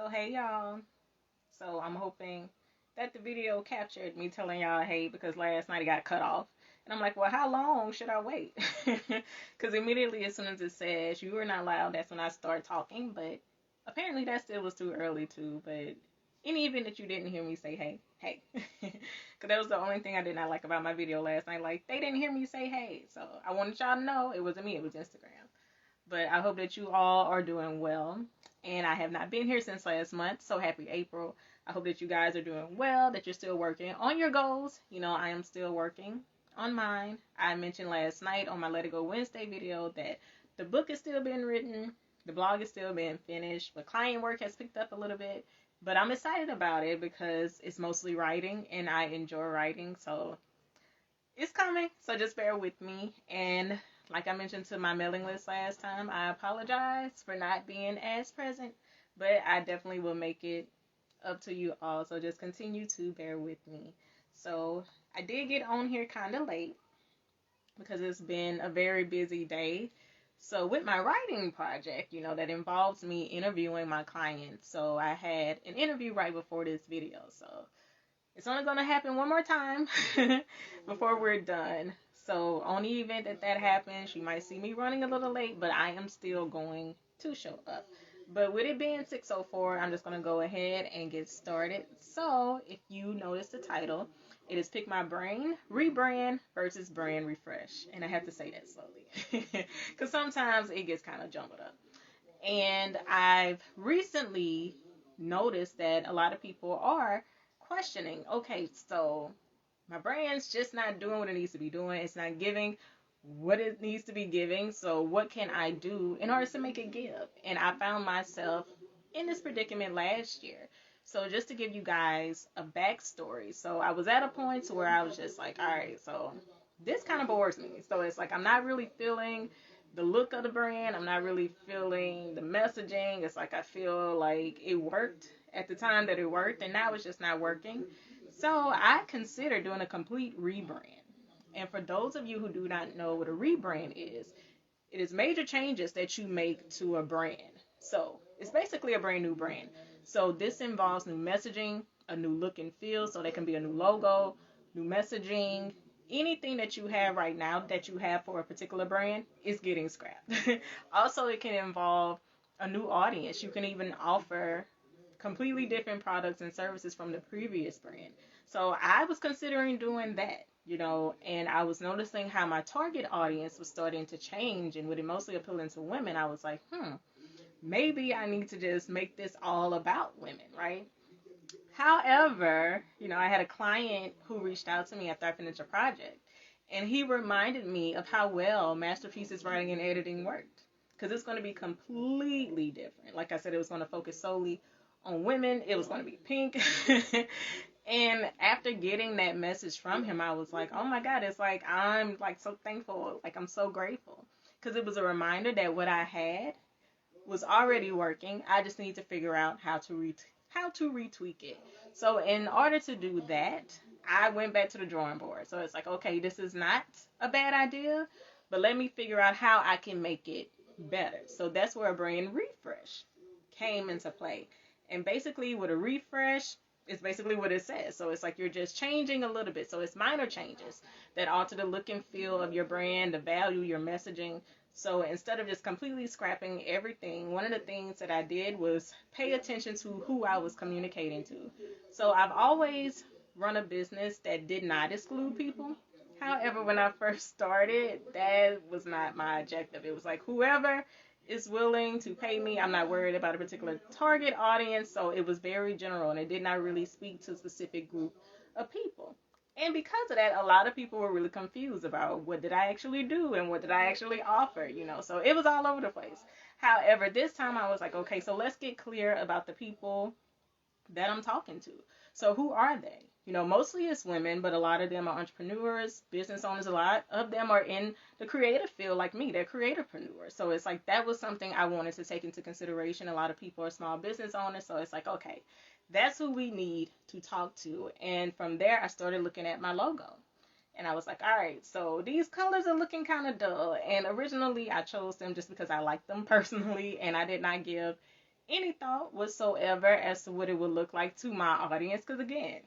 So hey y'all. So I'm hoping that the video captured me telling y'all hey because last night it got cut off. And I'm like, well, how long should I wait? Because immediately as soon as it says you are not loud, that's when I start talking. But apparently that still was too early too. But in the event that you didn't hear me say hey, hey. Because that was the only thing I did not like about my video last night. Like, they didn't hear me say hey. So I wanted y'all to know it wasn't me, it was Instagram. But I hope that you all are doing well. And I have not been here since last month, so happy April. I hope that you guys are doing well, that you're still working on your goals. You know, I am still working on mine. I mentioned last night on my Let It Go Wednesday video that the book is still being written, the blog is still being finished, but client work has picked up a little bit. But I'm excited about it because it's mostly writing and I enjoy writing, so it's coming, so just bear with me. And like I mentioned to my mailing list last time, I apologize for not being as present, but I definitely will make it up to you all. So just continue to bear with me. So I did get on here kind of late because it's been a very busy day. So with my writing project, you know, that involves me interviewing my clients. So I had an interview right before this video. So it's only going to happen one more time before we're done. So on the event that that happens, you might see me running a little late, but I am still going to show up. But with it being 6:04, I'm just going to go ahead and get started. So if you notice the title, it is Pick My Brain, Rebrand versus Brand Refresh. And I have to say that slowly because sometimes it gets kind of jumbled up. And I've recently noticed that a lot of people are questioning, okay, so my brand's just not doing what it needs to be doing. It's not giving what it needs to be giving. So what can I do in order to make it give? And I found myself in this predicament last year. So just to give you guys a backstory. So I was at a point where I was just like, all right, so this kind of bores me. So it's like I'm not really feeling the look of the brand. I'm not really feeling the messaging. It's like I feel like it worked at the time that it worked, and now it's just not working. So I consider doing a complete rebrand. And for those of you who do not know what a rebrand is, it is major changes that you make to a brand. So it's basically a brand new brand. So this involves new messaging, a new look and feel. So there can be a new logo, new messaging. Anything that you have right now that you have for a particular brand is getting scrapped. Also, it can involve a new audience. You can even offer completely different products and services from the previous brand. So I was considering doing that, you know, and I was noticing how my target audience was starting to change, and with it mostly appealing to women, I was like, maybe I need to just make this all about women, right? However, you know, I had a client who reached out to me after I finished a project, and he reminded me of how well Masterpiece's writing and editing worked. Because it's going to be completely different. Like I said, it was going to focus solely on women. It was going to be pink. And after getting that message from him, I was like, oh my God, it's like I'm like so thankful. Like I'm so grateful. Because it was a reminder that what I had was already working. I just need to figure out how to retweak it. So in order to do that, I went back to the drawing board. So it's like, okay, this is not a bad idea, but let me figure out how I can make it better. So that's where a brand refresh came into play. And basically with a refresh, it's basically what it says. So it's like you're just changing a little bit. So it's minor changes that alter the look and feel of your brand, the value, your messaging. So instead of just completely scrapping everything, one of the things that I did was pay attention to who I was communicating to. So I've always run a business that did not exclude people. However, when I first started, that was not my objective. It was like whoever is willing to pay me, I'm not worried about a particular target audience. So it was very general and it did not really speak to a specific group of people. And because of that, a lot of people were really confused about what did I actually do and what did I actually offer, you know. So it was all over the place. However, this time I was like, okay, so let's get clear about the people that I'm talking to. So who are they? You know, mostly it's women, but a lot of them are entrepreneurs, business owners. A lot of them are in the creative field like me. They're creativepreneurs. So it's like that was something I wanted to take into consideration. A lot of people are small business owners. So it's like, okay, that's who we need to talk to. And from there, I started looking at my logo. And I was like, all right, so these colors are looking kind of dull. And originally, I chose them just because I liked them personally. And I did not give any thought whatsoever as to what it would look like to my audience. Because again,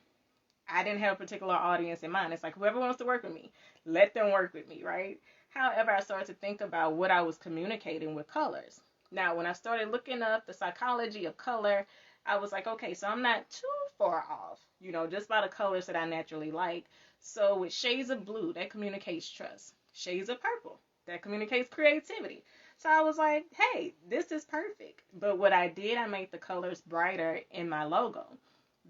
I didn't have a particular audience in mind. It's like whoever wants to work with me, let them work with me, right? However, I started to think about what I was communicating with colors. Now, when I started looking up the psychology of color, I was like, okay, so I'm not too far off, just by the colors that I naturally like. So with shades of blue, that communicates trust. Shades of purple, that communicates creativity. So I was like, hey, this is perfect. But what I did, I made the colors brighter in my logo.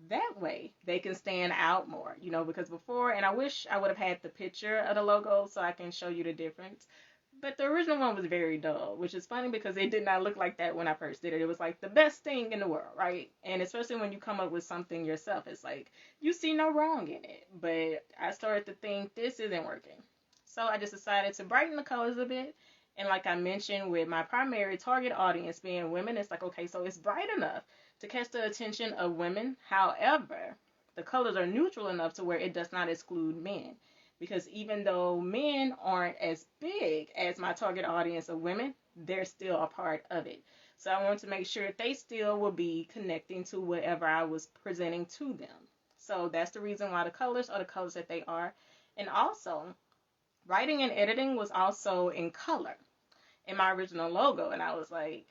That way they can stand out more, because before, and I wish I would have had the picture of the logo so I can show you the difference. But the original one was very dull, which is funny because it did not look like that when I first did it. It was like the best thing in the world, right? And especially when you come up with something yourself, it's like you see no wrong in it. But I started to think this isn't working. So I just decided to brighten the colors a bit. And like I mentioned, with my primary target audience being women, it's like, okay, so it's bright enough to catch the attention of women. However, the colors are neutral enough to where it does not exclude men. Because even though men aren't as big as my target audience of women, they're still a part of it. So I wanted to make sure that they still will be connecting to whatever I was presenting to them. So that's the reason why the colors are the colors that they are. And also, writing and editing was also in color in my original logo. And I was like,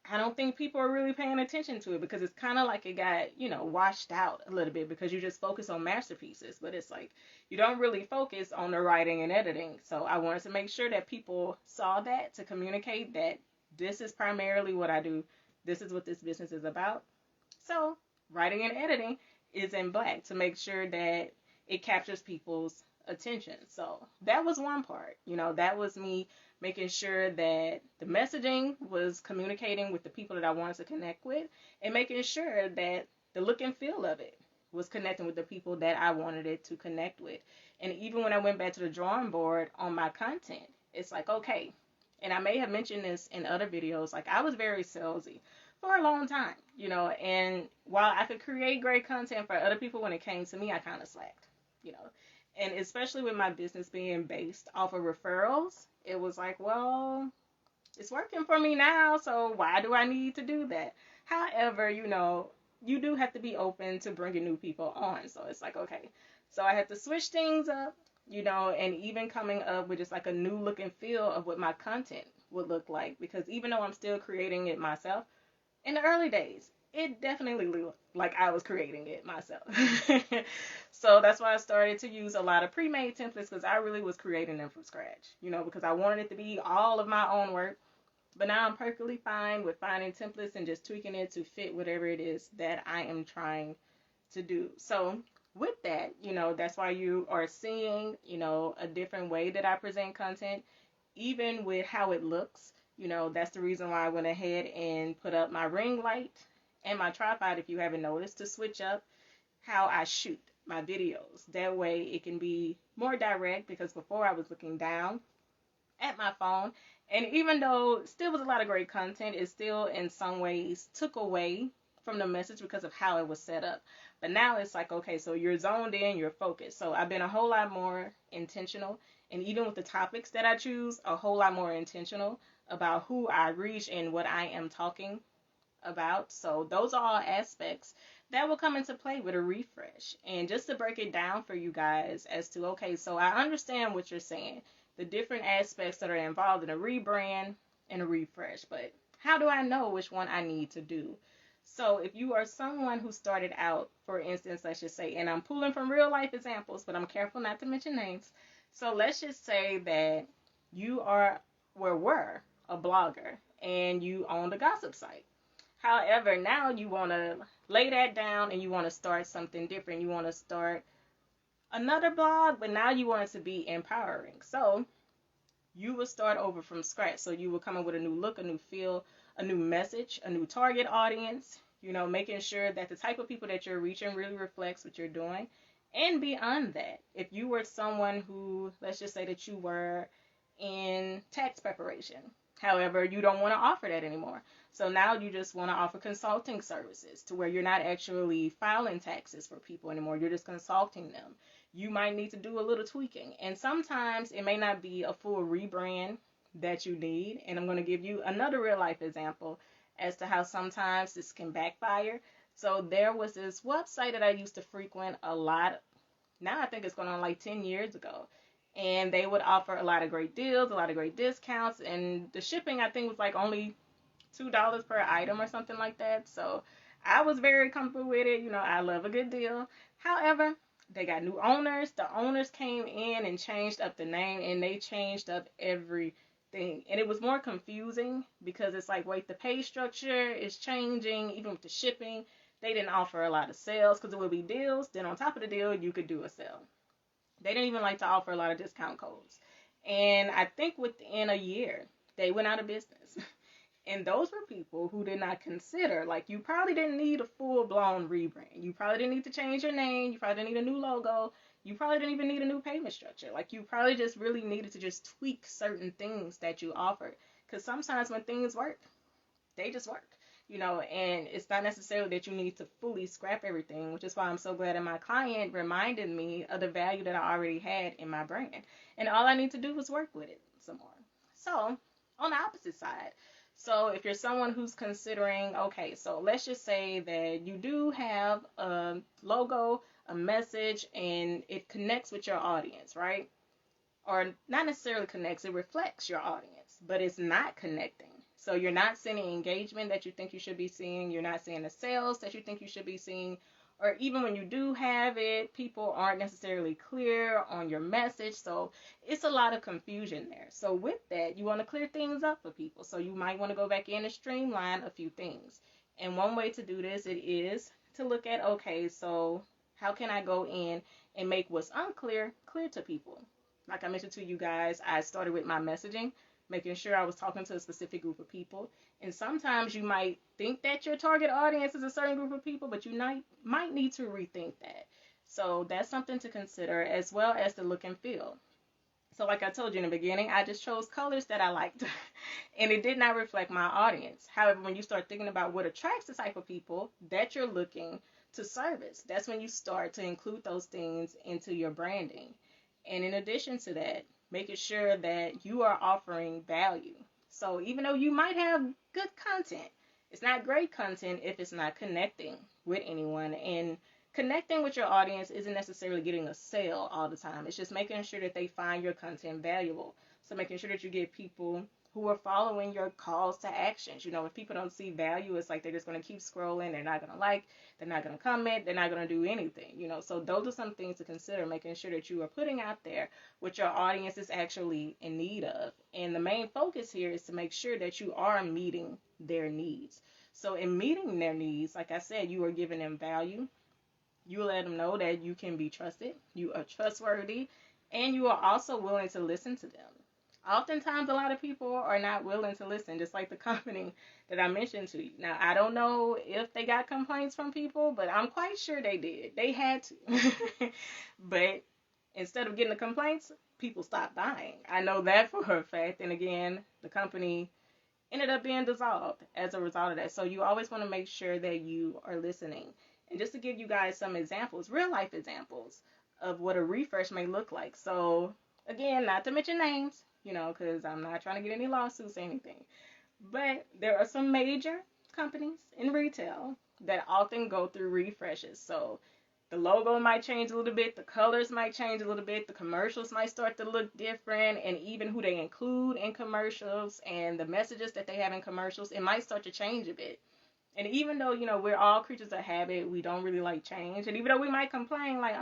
I don't think people are really paying attention to it because it's kind of like it got, washed out a little bit because you just focus on masterpieces. But it's like you don't really focus on the writing and editing. So I wanted to make sure that people saw that to communicate that this is primarily what I do. This is what this business is about. So writing and editing is in black to make sure that it captures people's attention. So that was one part. That was me making sure that the messaging was communicating with the people that I wanted to connect with, and making sure that the look and feel of it was connecting with the people that I wanted it to connect with. And even when I went back to the drawing board on my content, it's like, okay, and I may have mentioned this in other videos, like I was very salesy for a long time, and while I could create great content for other people, when it came to me, I kind of slacked, and especially with my business being based off of referrals, it was like, well, it's working for me now, so why do I need to do that? However, you do have to be open to bringing new people on. So it's like, okay, so I had to switch things up, and even coming up with just like a new look and feel of what my content would look like. Because even though I'm still creating it myself, in the early days, it definitely looked like I was creating it myself. So that's why I started to use a lot of pre-made templates, because I really was creating them from scratch, because I wanted it to be all of my own work. But now I'm perfectly fine with finding templates and just tweaking it to fit whatever it is that I am trying to do. So with that, that's why you are seeing, a different way that I present content, even with how it looks. That's the reason why I went ahead and put up my ring light and my tripod, if you haven't noticed, to switch up how I shoot my videos. That way it can be more direct, because before I was looking down at my phone, and even though still was a lot of great content, it still in some ways took away from the message because of how it was set up. But now it's like, okay, so you're zoned in, you're focused. So I've been a whole lot more intentional, and even with the topics that I choose, a whole lot more intentional about who I reach and what I am talking about. So those are all aspects that will come into play with a refresh. And just to break it down for you guys as to, okay, so I understand what you're saying, the different aspects that are involved in a rebrand and a refresh, but how do I know which one I need to do? So if you are someone who started out, for instance, let's just say, and I'm pulling from real life examples, but I'm careful not to mention names. So let's just say that you were a blogger and you owned a gossip site. However, now you want to lay that down and you want to start something different. You want to start another blog, but now you want it to be empowering. So you will start over from scratch. So you will come up with a new look, a new feel, a new message, a new target audience, making sure that the type of people that you're reaching really reflects what you're doing. And beyond that, if you were someone who, let's just say that you were in tax preparation, however, you don't want to offer that anymore. So now you just want to offer consulting services to where you're not actually filing taxes for people anymore. You're just consulting them. You might need to do a little tweaking. And sometimes it may not be a full rebrand that you need. And I'm going to give you another real life example as to how sometimes this can backfire. So there was this website that I used to frequent a lot. Now I think it's going on like 10 years ago. And they would offer a lot of great deals, a lot of great discounts, and the shipping I think was like only $2 per item or something like that. So I was very comfortable with it. I love a good deal. However, they got new owners. The owners came in and changed up the name, and they changed up everything. And it was more confusing because it's like, wait, the pay structure is changing, even with the shipping. They didn't offer a lot of sales because it would be deals. Then on top of the deal, you could do a sale. They didn't even like to offer a lot of discount codes. And I think within a year, they went out of business. And those were people who did not consider, like, you probably didn't need a full-blown rebrand. You probably didn't need to change your name. You probably didn't need a new logo. You probably didn't even need a new payment structure. Like, you probably just really needed to just tweak certain things that you offered. Because sometimes when things work, they just work. And it's not necessarily that you need to fully scrap everything, which is why I'm so glad that my client reminded me of the value that I already had in my brand. And all I need to do was work with it some more. So, on the opposite side, so if you're someone who's considering, okay, so let's just say that you do have a logo, a message, and it connects with your audience, right? Or not necessarily connects, it reflects your audience, but it's not connecting. So you're not seeing the engagement that you think you should be seeing. You're not seeing the sales that you think you should be seeing. Or even when you do have it, people aren't necessarily clear on your message. So it's a lot of confusion there. So with that, you want to clear things up for people. So you might want to go back in and streamline a few things. And one way to do this, it is to look at, okay, so how can I go in and make what's unclear clear to people? Like I mentioned to you guys, I started with my messaging, making sure I was talking to a specific group of people. And sometimes you might think that your target audience is a certain group of people, but you might need to rethink that. So that's something to consider, as well as the look and feel. So like I told you in the beginning, I just chose colors that I liked, and it did not reflect my audience. However, when you start thinking about what attracts the type of people that you're looking to service, that's when you start to include those things into your branding. And in addition to that, making sure that you are offering value. So even though you might have good content, it's not great content if it's not connecting with anyone. And connecting with your audience isn't necessarily getting a sale all the time. It's just making sure that they find your content valuable. So making sure that you get people who are following your calls to actions. If people don't see value, it's like they're just going to keep scrolling. They're not going to like, they're not going to comment, they're not going to do anything. So those are some things to consider, making sure that you are putting out there what your audience is actually in need of. And the main focus here is to make sure that you are meeting their needs. So in meeting their needs, like I said, you are giving them value. You let them know that you can be trusted, you are trustworthy, and you are also willing to listen to them. Oftentimes, a lot of people are not willing to listen, just like the company that I mentioned to you. Now, I don't know if they got complaints from people, but I'm quite sure they did. They had to. But instead of getting the complaints, people stopped buying. I know that for a fact. And again, the company ended up being dissolved as a result of that. So you always want to make sure that you are listening. And just to give you guys some examples, real life examples of what a refresh may look like. So again, not to mention names, because I'm not trying to get any lawsuits or anything. But there are some major companies in retail that often go through refreshes. So the logo might change a little bit, the colors might change a little bit, the commercials might start to look different, and even who they include in commercials and the messages that they have in commercials, it might start to change a bit. And even though, we're all creatures of habit, we don't really like change. And even though we might complain, like,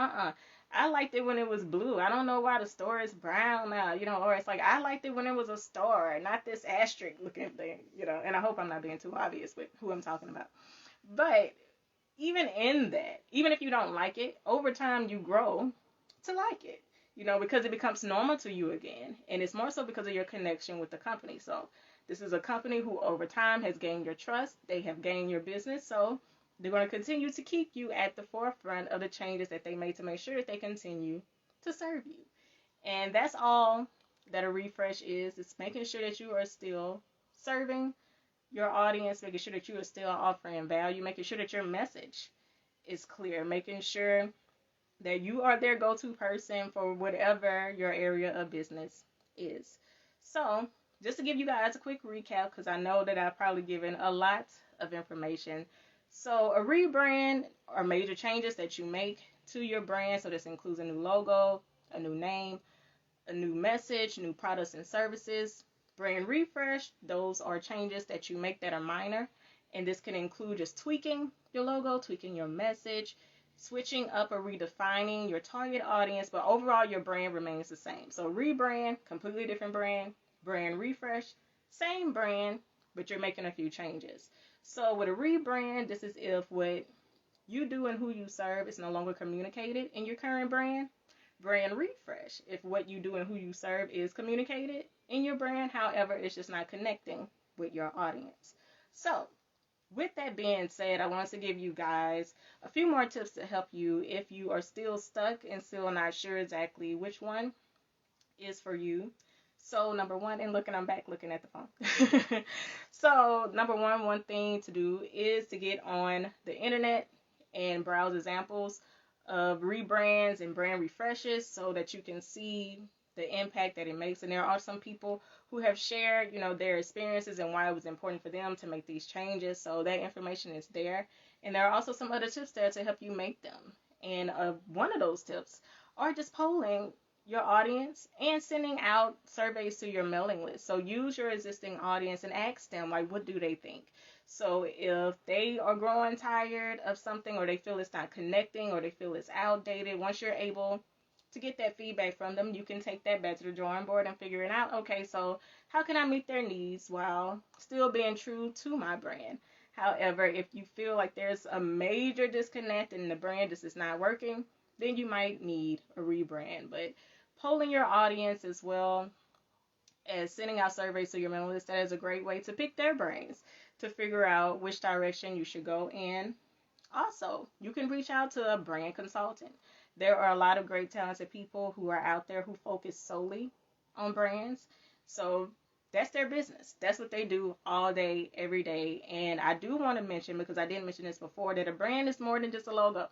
I liked it when it was blue. I don't know why the store is brown now, or it's like, I liked it when it was a star, not this asterisk looking thing, and I hope I'm not being too obvious with who I'm talking about. But even in that, even if you don't like it, over time you grow to like it, because it becomes normal to you again. And it's more so because of your connection with the company. So this is a company who over time has gained your trust. They have gained your business. So they're going to continue to keep you at the forefront of the changes that they made to make sure that they continue to serve you. And that's all that a refresh is. It's making sure that you are still serving your audience, making sure that you are still offering value, making sure that your message is clear, making sure that you are their go-to person for whatever your area of business is. So just to give you guys a quick recap, because I know that I've probably given a lot of information. So a rebrand are major changes that you make to your brand. So this includes a new logo, a new name, a new message, new products and services. Brand refresh, those are changes that you make that are minor. And this can include just tweaking your logo, tweaking your message, switching up or redefining your target audience, but overall your brand remains the same. So rebrand, completely different brand. Brand refresh, same brand, but you're making a few changes. So with a rebrand, this is if what you do and who you serve is no longer communicated in your current brand. Brand refresh, if what you do and who you serve is communicated in your brand, however, it's just not connecting with your audience. So with that being said, I want to give you guys a few more tips to help you if you are still stuck and still not sure exactly which one is for you. So number one, and I'm back looking at the phone. So number one thing to do is to get on the internet and browse examples of rebrands and brand refreshes so that you can see the impact that it makes. And there are some people who have shared, their experiences and why it was important for them to make these changes. So that information is there. And there are also some other tips there to help you make them. And one of those tips are just polling your audience and sending out surveys to your mailing list. So use your existing audience and ask them, like, what do they think? So if they are growing tired of something, or they feel it's not connecting, or they feel it's outdated, once you're able to get that feedback from them, you can take that back to the drawing board and figure it out. Okay, so how can I meet their needs while still being true to my brand? However, if you feel like there's a major disconnect and the brand just is not working, then you might need a rebrand. But polling your audience as well as sending out surveys to your mailing list, that is a great way to pick their brains to figure out which direction you should go in. Also, you can reach out to a brand consultant. There are a lot of great talented people who are out there who focus solely on brands. So that's their business. That's what they do all day, every day. And I do want to mention, because I didn't mention this before, that a brand is more than just a logo.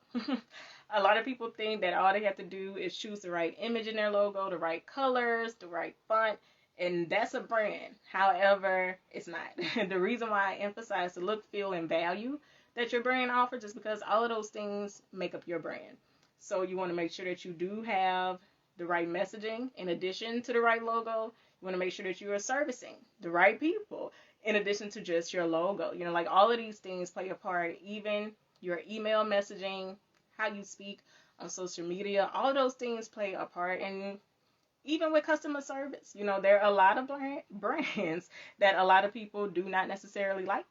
A lot of people think that all they have to do is choose the right image in their logo, the right colors, the right font, and that's a brand. However, it's not. The reason why I emphasize the look, feel, and value that your brand offers is because all of those things make up your brand. So you want to make sure that you do have the right messaging in addition to the right logo. You want to make sure that you are servicing the right people in addition to just your logo. Like all of these things play a part, even your email messaging, how you speak on social media, all of those things play a part. And even with customer service, there are a lot of brands that a lot of people do not necessarily like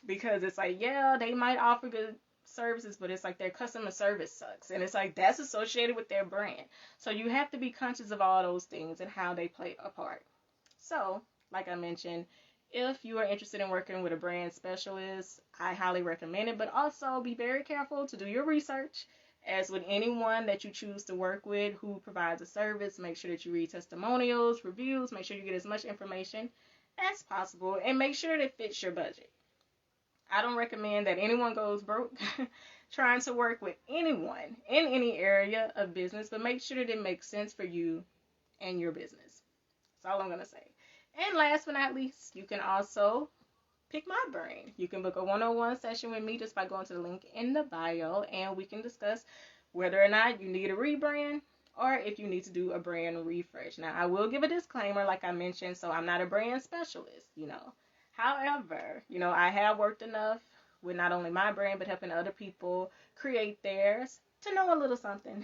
because it's like, yeah, they might offer good services, but it's like their customer service sucks. And it's like that's associated with their brand. So you have to be conscious of all those things and how they play a part. So, like I mentioned, if you are interested in working with a brand specialist, I highly recommend it, but also be very careful to do your research. As with anyone that you choose to work with who provides a service, make sure that you read testimonials, reviews, make sure you get as much information as possible, and make sure that it fits your budget. I don't recommend that anyone goes broke trying to work with anyone in any area of business, but make sure that it makes sense for you and your business. That's all I'm going to say. And last but not least, you can also pick my brain. You can book a one-on-one session with me just by going to the link in the bio, and we can discuss whether or not you need a rebrand or if you need to do a brand refresh. Now, I will give a disclaimer, like I mentioned, so I'm not a brand specialist, However, I have worked enough with not only my brand, but helping other people create theirs to know a little something,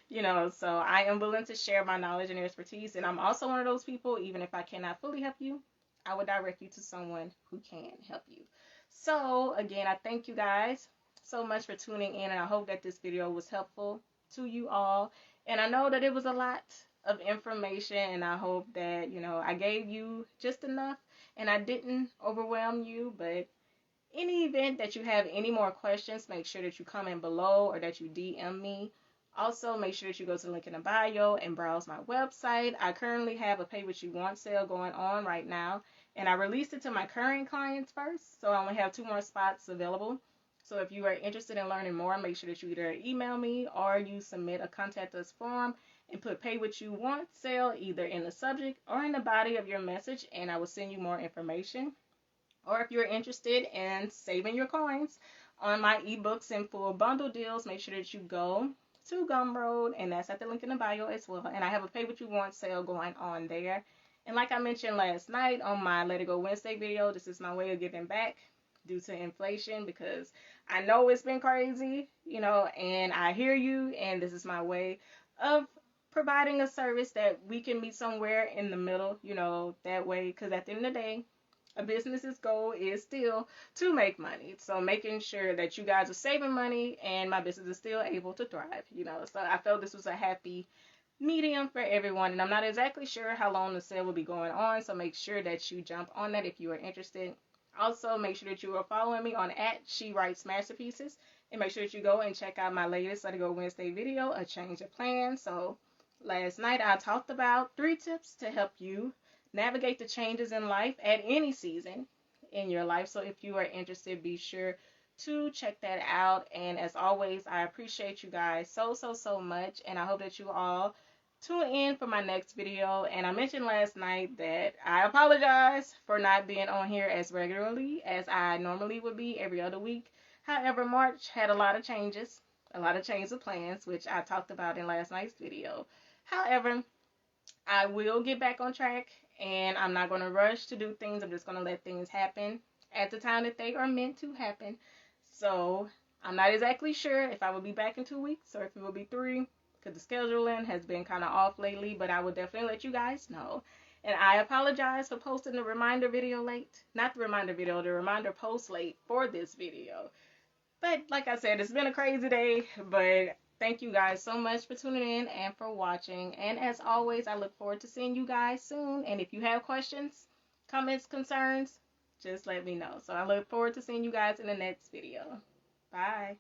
so I am willing to share my knowledge and expertise. And I'm also one of those people, even if I cannot fully help you, I would direct you to someone who can help you. So again, I thank you guys so much for tuning in, and I hope that this video was helpful to you all. And I know that it was a lot of information, and I hope that, I gave you just enough and I didn't overwhelm you. But in the event that you have any more questions, make sure that you comment below or that you DM me. Also, make sure that you go to the link in the bio and browse my website. I currently have a pay what you want sale going on right now, and I released it to my current clients first, so I only have 2 more spots available. So if you are interested in learning more, make sure that you either email me or you submit a contact us form, and put pay what you want sale either in the subject or in the body of your message, and I will send you more information. Or if you're interested in saving your coins on my ebooks and full bundle deals, make sure that you go to Gumroad, and that's at the link in the bio as well. And I have a pay what you want sale going on there. And like I mentioned last night on my Let It Go Wednesday video, this is my way of giving back due to inflation, because I know it's been crazy, and I hear you, and this is my way of providing a service that we can meet somewhere in the middle, that way, because at the end of the day, a business's goal is still to make money. So making sure that you guys are saving money and my business is still able to thrive, So I felt this was a happy medium for everyone. And I'm not exactly sure how long the sale will be going on. So make sure that you jump on that if you are interested. Also, make sure that you are following me on @SheWritesMasterpieces. And make sure that you go and check out my latest Let It Go Wednesday video, A Change of Plan. So last night I talked about 3 tips to help you navigate the changes in life at any season in your life. So if you are interested, be sure to check that out. And as always, I appreciate you guys so much. And I hope that you all tune in for my next video. And I mentioned last night that I apologize for not being on here as regularly as I normally would be every other week. However, March had a lot of changes of plans, which I talked about in last night's video. However, I will get back on track, and I'm not going to rush to do things. I'm just going to let things happen at the time that they are meant to happen. So I'm not exactly sure if I will be back in 2 weeks or if it will be 3, because the scheduling has been kind of off lately, but I will definitely let you guys know. And I apologize for posting the reminder video late. Not the reminder video, the reminder post late for this video. But like I said, it's been a crazy day, but thank you guys so much for tuning in and for watching. And as always, I look forward to seeing you guys soon. And if you have questions, comments, concerns, just let me know. So I look forward to seeing you guys in the next video. Bye.